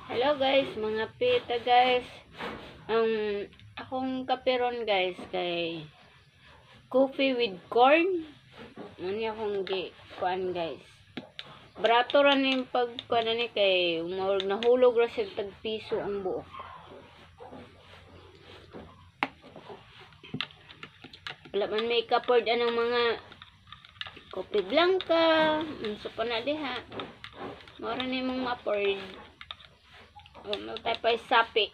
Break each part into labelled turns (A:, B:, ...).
A: Hello guys, mga pita guys. Ang akong kaperon guys kay coffee with corn. Muni akong kuan guys. Brato ra ning pagkuan ni kay nahulog ra sig tag piso ang buok. Wala man may kapord anang mga kopi blanca, unsa pa na diha. Mora ni mong mapord. Magtapay sapi.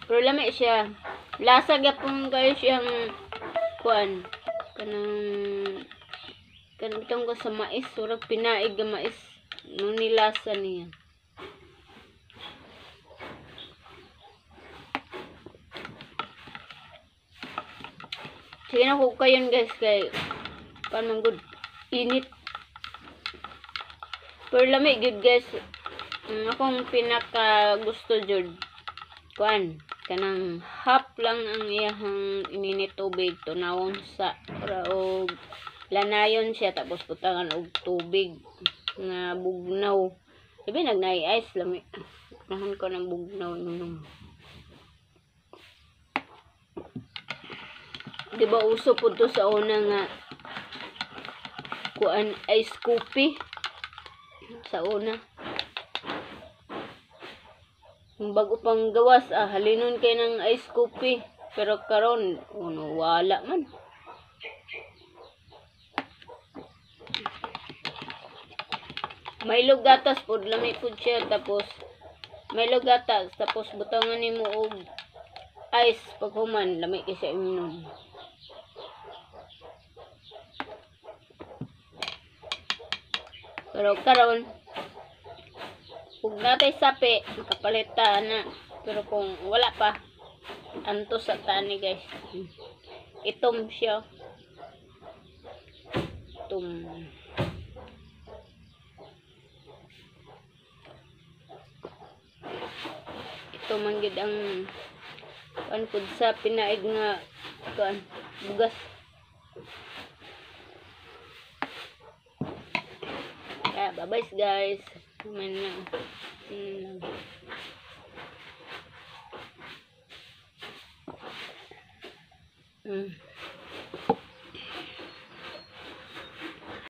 A: Pero lamay siya. Lasa gyapon kayo siyang kuan. Kanang itong ko sa mais. Surag pinaig nga mais. Nung nilasa niya. Sige na ko kayon guys kay pan good init. Pero lamig good guys. Akong pinaka gusto jud kuan kanang half lang ang iyahang ininit tubig tunawon sa og lanayon siya tapos butangan og tubig nga bugnaw. Sabi nagnai-ice lami. Nahan ko ng bugnaw nung. Di ba uso po to sa una nga kuan ice coffee sa una. Bago pang gawas halinon kay ng ice coffee pero karon wala man. Milo gatas pud lami pud siya tapos Milo gatas tapos butangan nimo og ice paghuman lami kay sa imnon. Pero karon kung natay sapi makapalita na pero kung wala pa anto sa tani guys. Itom siya. Itom. Ito man gid ang kuan pud sa pinaig nga kuan bugas. Bye-bye guys. Man na.